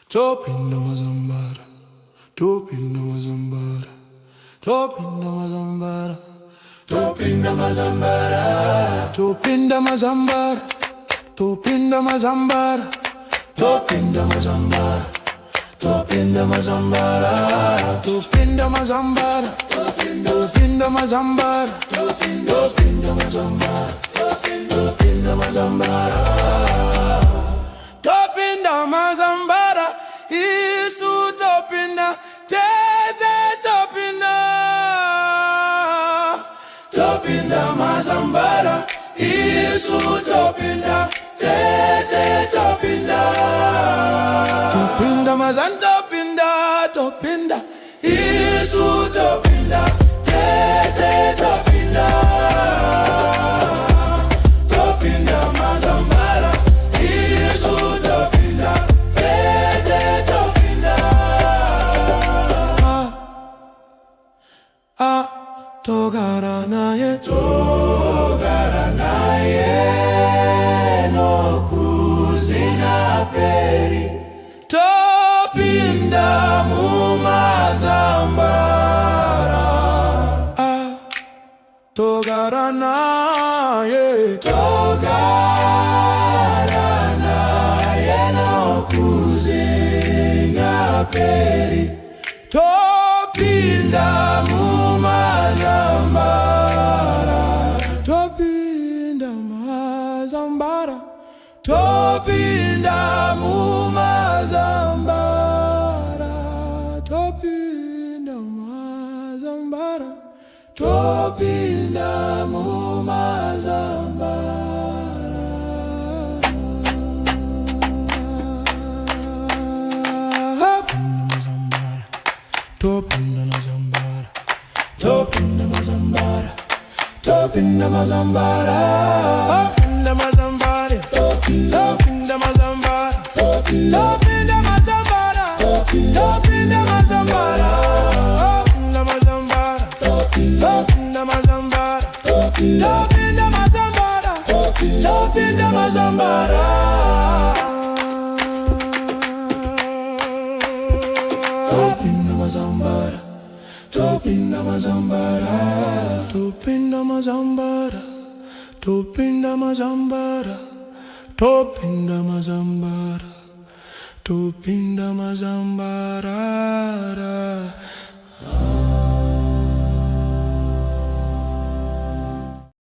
Topinda Mazambara, Topinda Mazambara, Topinda Mazambara, Topinda Mazambara, Topinda Mazambara, Topinda Mazambara, Topinda Mazambara, Topinda Mazambara, Topinda Mazambara, Topinda Mazambara, Topinda Mazambara, Topinda Mazambara, Topinda Mazambara, Isu Topinda, Teze Topinda, Topinda Mazambara, Isu Topinda, Teze Topinda, Topinda Mazantopinda, Topinda, Isu Topinda, Teze Topinda, Topinda Mazambara, Isu Topinda, Teze Topinda. Togara naye no kuzina peri, Topinda Mazambara, Togara naye no kuzina peri, Topinda Mazambara, Topinda Mazambara, Topinda Mazambara, Topinda Mazambara, Topinda Mazambara, Topinda Mazambara, Topinda Mazambara, Topinda Mazambara, Topinda Mazambara, Topinda Mazambara, Topinda Mazambara, Topinda Mazambara, Topinda Mazambara, Topinda Mazambara, Topinda Mazambara, Topinda Mazambara. Topinda Mazambara, Topinda Mazambara, Topinda Mazambara, Topinda Mazambara, Topinda Mazambara, Topinda Mazambara.